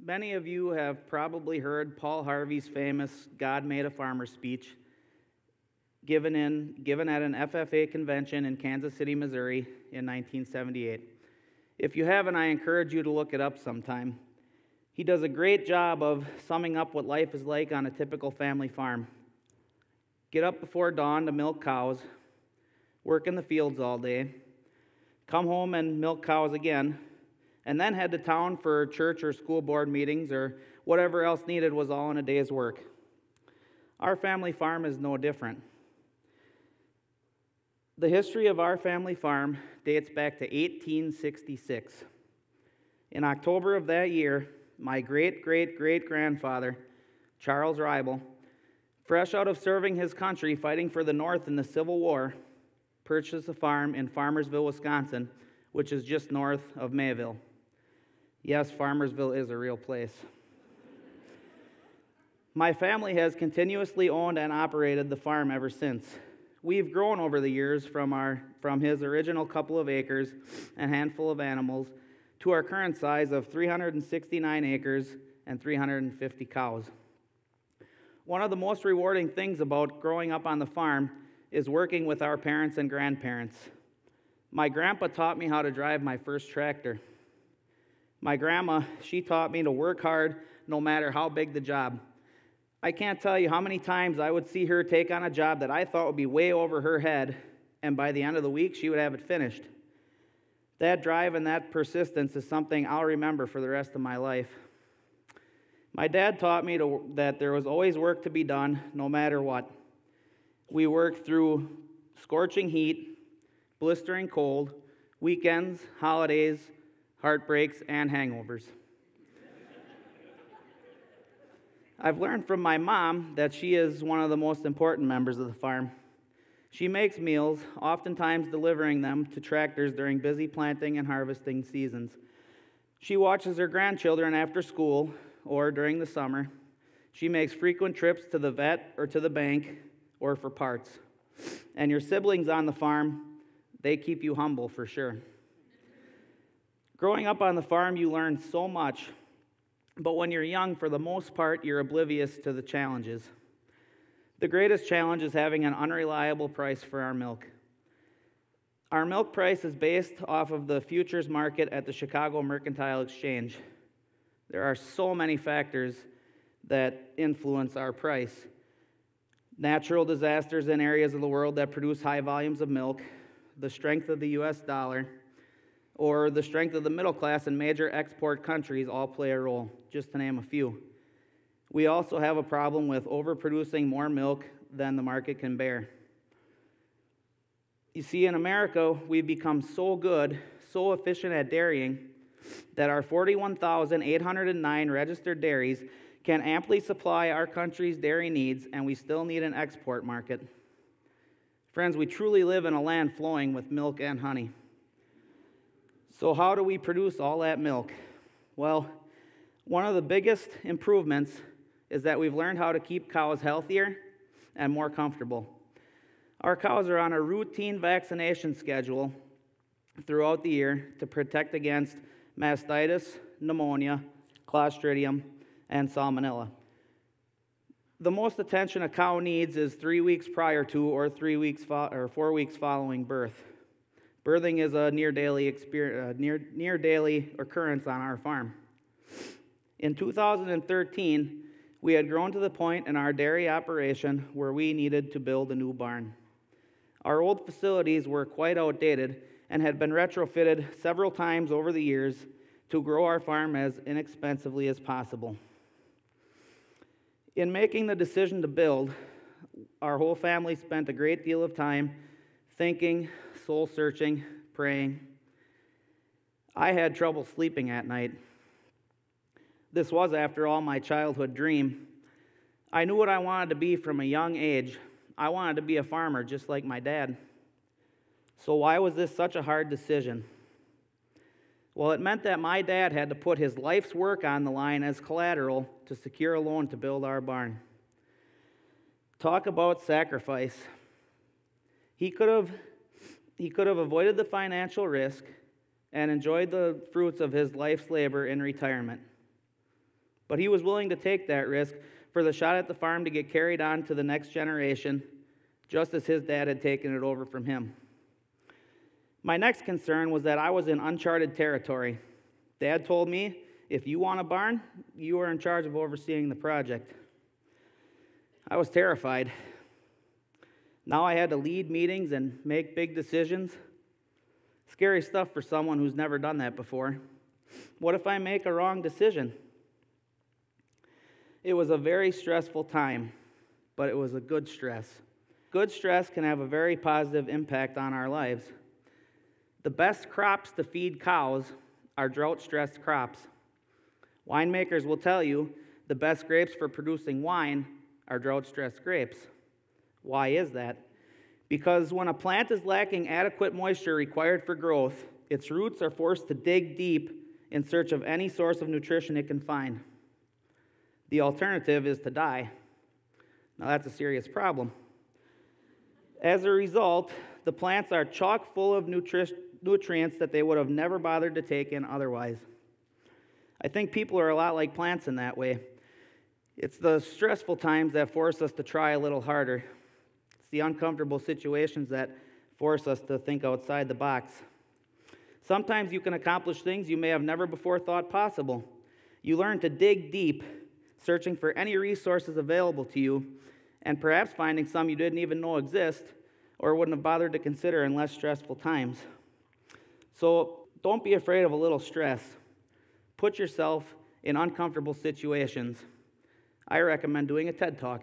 Many of you have probably heard Paul Harvey's famous God Made a Farmer speech given at an FFA convention in Kansas City, Missouri in 1978. If you haven't, I encourage you to look it up sometime. He does a great job of summing up what life is like on a typical family farm. Get up before dawn to milk cows, work in the fields all day, come home and milk cows again, and then head to town for church or school board meetings or whatever else needed was all in a day's work. Our family farm is no different. The history of our family farm dates back to 1866. In October of that year, my great-great-great-grandfather, Charles Reible, fresh out of serving his country fighting for the North in the Civil War, purchased a farm in Farmersville, Wisconsin, which is just north of Mayville. Yes, Farmersville is a real place. My family has continuously owned and operated the farm ever since. We've grown over the years from his original couple of acres and handful of animals to our current size of 369 acres and 350 cows. One of the most rewarding things about growing up on the farm is working with our parents and grandparents. My grandpa taught me how to drive my first tractor. My grandma, she taught me to work hard no matter how big the job. I can't tell you how many times I would see her take on a job that I thought would be way over her head, and by the end of the week, she would have it finished. That drive and that persistence is something I'll remember for the rest of my life. My dad taught me that there was always work to be done, no matter what. We worked through scorching heat, blistering cold, weekends, holidays, heartbreaks, and hangovers. I've learned from my mom that she is one of the most important members of the farm. She makes meals, oftentimes delivering them to tractors during busy planting and harvesting seasons. She watches her grandchildren after school or during the summer. She makes frequent trips to the vet or to the bank or for parts. And your siblings on the farm, they keep you humble for sure. Growing up on the farm, you learn so much, but when you're young, for the most part, you're oblivious to the challenges. The greatest challenge is having an unreliable price for our milk. Our milk price is based off of the futures market at the Chicago Mercantile Exchange. There are so many factors that influence our price. Natural disasters in areas of the world that produce high volumes of milk, the strength of the U.S. dollar, or the strength of the middle class in major export countries all play a role, just to name a few. We also have a problem with overproducing more milk than the market can bear. You see, in America, we've become so good, so efficient at dairying, that our 41,809 registered dairies can amply supply our country's dairy needs, and we still need an export market. Friends, we truly live in a land flowing with milk and honey. So how do we produce all that milk? Well, one of the biggest improvements is that we've learned how to keep cows healthier and more comfortable. Our cows are on a routine vaccination schedule throughout the year to protect against mastitis, pneumonia, Clostridium, and Salmonella. The most attention a cow needs is 3 weeks prior to or 4 weeks following birth. Birthing is a near daily occurrence on our farm. In 2013, we had grown to the point in our dairy operation where we needed to build a new barn. Our old facilities were quite outdated and had been retrofitted several times over the years to grow our farm as inexpensively as possible. In making the decision to build, our whole family spent a great deal of time thinking, soul-searching, praying. I had trouble sleeping at night. This was, after all, my childhood dream. I knew what I wanted to be from a young age. I wanted to be a farmer just like my dad. So why was this such a hard decision? Well, it meant that my dad had to put his life's work on the line as collateral to secure a loan to build our barn. Talk about sacrifice. He could have avoided the financial risk and enjoyed the fruits of his life's labor in retirement. But he was willing to take that risk for the shot at the farm to get carried on to the next generation, just as his dad had taken it over from him. My next concern was that I was in uncharted territory. Dad told me, if you want a barn, you are in charge of overseeing the project. I was terrified. Now I had to lead meetings and make big decisions. Scary stuff for someone who's never done that before. What if I make a wrong decision? It was a very stressful time, but it was a good stress. Good stress can have a very positive impact on our lives. The best crops to feed cows are drought-stressed crops. Winemakers will tell you the best grapes for producing wine are drought-stressed grapes. Why is that? Because when a plant is lacking adequate moisture required for growth, its roots are forced to dig deep in search of any source of nutrition it can find. The alternative is to die. Now that's a serious problem. As a result, the plants are chock full of nutrients that they would have never bothered to take in otherwise. I think people are a lot like plants in that way. It's the stressful times that force us to try a little harder. It's the uncomfortable situations that force us to think outside the box. Sometimes you can accomplish things you may have never before thought possible. You learn to dig deep, searching for any resources available to you, and perhaps finding some you didn't even know exist or wouldn't have bothered to consider in less stressful times. So don't be afraid of a little stress. Put yourself in uncomfortable situations. I recommend doing a TED Talk.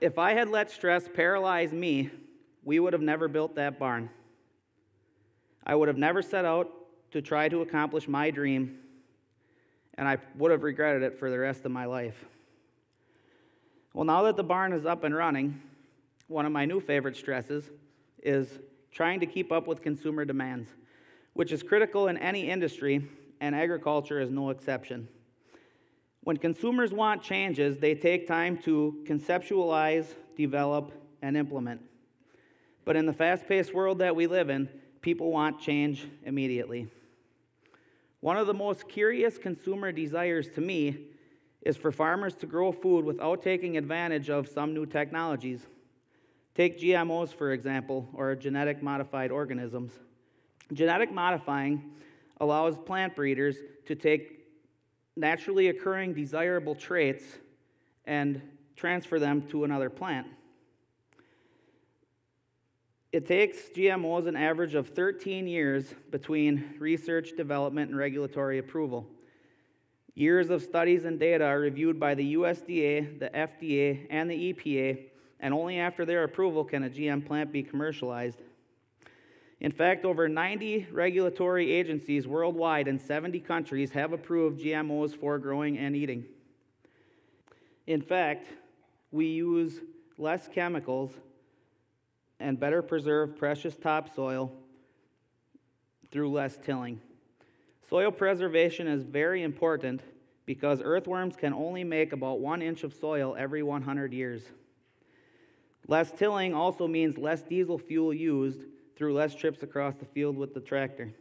If I had let stress paralyze me, we would have never built that barn. I would have never set out to try to accomplish my dream, and I would have regretted it for the rest of my life. Well, now that the barn is up and running, one of my new favorite stresses is trying to keep up with consumer demands, which is critical in any industry, and agriculture is no exception. When consumers want changes, they take time to conceptualize, develop, and implement. But in the fast-paced world that we live in, people want change immediately. One of the most curious consumer desires to me is for farmers to grow food without taking advantage of some new technologies. Take GMOs, for example, or genetic modified organisms. Genetic modifying allows plant breeders to take naturally occurring desirable traits and transfer them to another plant. It takes GMOs an average of 13 years between research, development, and regulatory approval. Years of studies and data are reviewed by the USDA, the FDA, and the EPA, and only after their approval can a GM plant be commercialized. In fact, over 90 regulatory agencies worldwide in 70 countries have approved GMOs for growing and eating. In fact, we use less chemicals and better preserve precious topsoil through less tilling. Soil preservation is very important because earthworms can only make about 1 inch of soil every 100 years. Less tilling also means less diesel fuel used through less trips across the field with the tractor.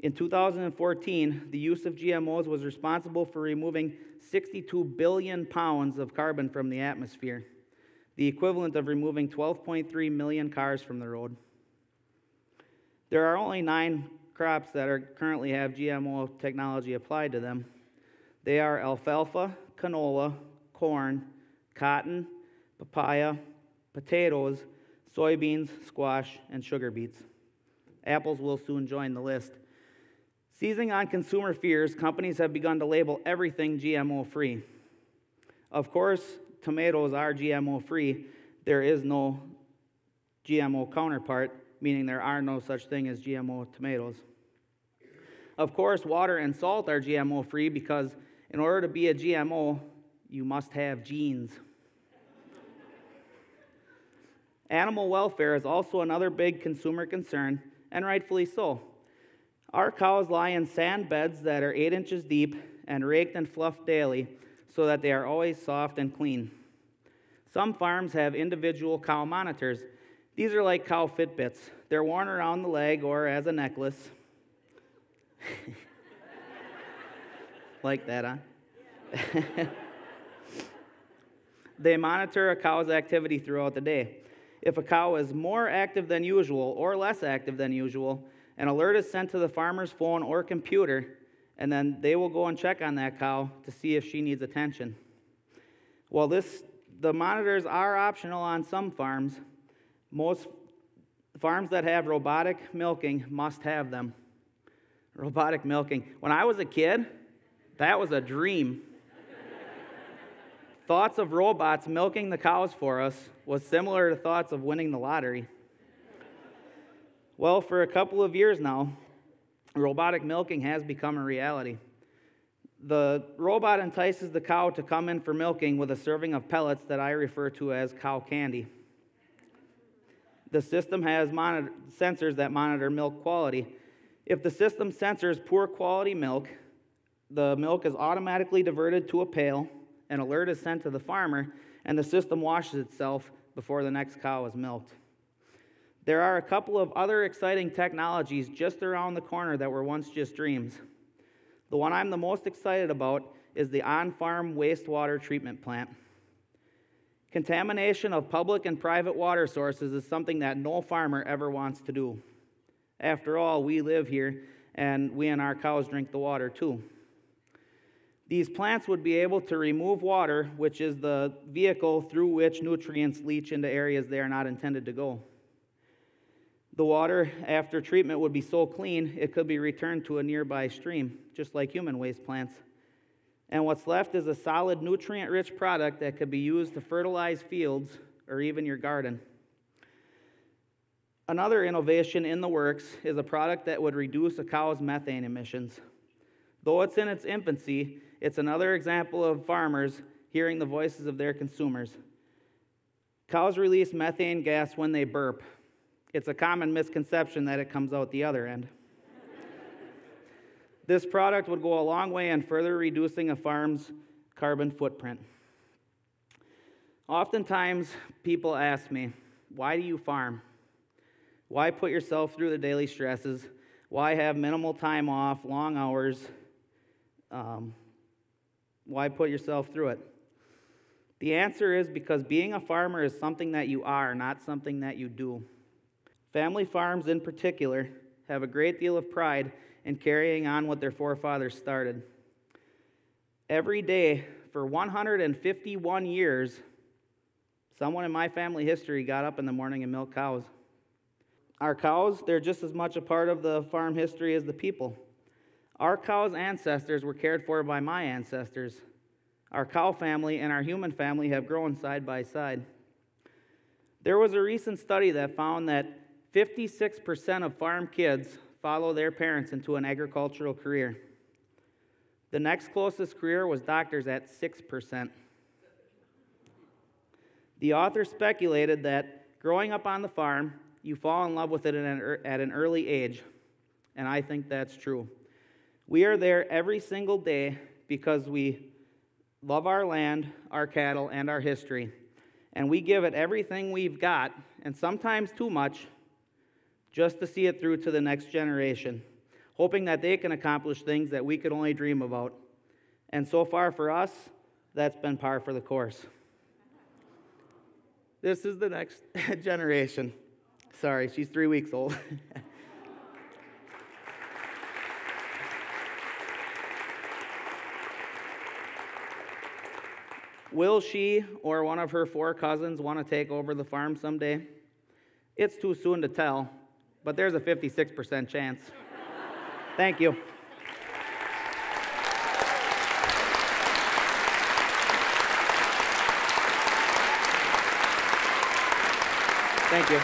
In 2014, the use of GMOs was responsible for removing 62 billion pounds of carbon from the atmosphere, the equivalent of removing 12.3 million cars from the road. There are only 9 crops that currently have GMO technology applied to them. They are alfalfa, canola, corn, cotton, papaya, potatoes, soybeans, squash, and sugar beets. Apples will soon join the list. Seizing on consumer fears, companies have begun to label everything GMO-free. Of course, tomatoes are GMO-free. There is no GMO counterpart, meaning there are no such thing as GMO tomatoes. Of course, water and salt are GMO-free because in order to be a GMO, you must have genes. Animal welfare is also another big consumer concern, and rightfully so. Our cows lie in sand beds that are 8 inches deep and raked and fluffed daily so that they are always soft and clean. Some farms have individual cow monitors. These are like cow Fitbits. They're worn around the leg or as a necklace. Like that, huh? They monitor a cow's activity throughout the day. If a cow is more active than usual or less active than usual, an alert is sent to the farmer's phone or computer, and then they will go and check on that cow to see if she needs attention. While the monitors are optional on some farms, most farms that have robotic milking must have them. Robotic milking. When I was a kid, that was a dream. Thoughts of robots milking the cows for us was similar to thoughts of winning the lottery. Well, for a couple of years now, robotic milking has become a reality. The robot entices the cow to come in for milking with a serving of pellets that I refer to as cow candy. The system has sensors that monitor milk quality. If the system sensors poor quality milk, the milk is automatically diverted to a pail, an alert is sent to the farmer, and the system washes itself before the next cow is milked. There are a couple of other exciting technologies just around the corner that were once just dreams. The one I'm the most excited about is the on-farm wastewater treatment plant. Contamination of public and private water sources is something that no farmer ever wants to do. After all, we live here, and we and our cows drink the water too. These plants would be able to remove water, which is the vehicle through which nutrients leach into areas they are not intended to go. The water, after treatment, would be so clean, it could be returned to a nearby stream, just like human waste plants. And what's left is a solid, nutrient-rich product that could be used to fertilize fields or even your garden. Another innovation in the works is a product that would reduce a cow's methane emissions. Though it's in its infancy, it's another example of farmers hearing the voices of their consumers. Cows release methane gas when they burp. It's a common misconception that it comes out the other end. This product would go a long way in further reducing a farm's carbon footprint. Oftentimes, people ask me, why do you farm? Why put yourself through the daily stresses? Why have minimal time off, long hours? Why put yourself through it? The answer is because being a farmer is something that you are, not something that you do. Family farms in particular have a great deal of pride in carrying on what their forefathers started. Every day for 151 years, someone in my family history got up in the morning and milked cows. Our cows, they're just as much a part of the farm history as the people. Our cows' ancestors were cared for by my ancestors. Our cow family and our human family have grown side by side. There was a recent study that found that 56% of farm kids follow their parents into an agricultural career. The next closest career was doctors at 6%. The author speculated that growing up on the farm, you fall in love with it at an early age, and I think that's true. We are there every single day because we love our land, our cattle, and our history, and we give it everything we've got, and sometimes too much, just to see it through to the next generation, hoping that they can accomplish things that we could only dream about. And so far for us, that's been par for the course. This is the next generation. Sorry, she's 3 weeks old. Will she or one of her 4 cousins want to take over the farm someday? It's too soon to tell, but there's a 56% chance. Thank you. Thank you.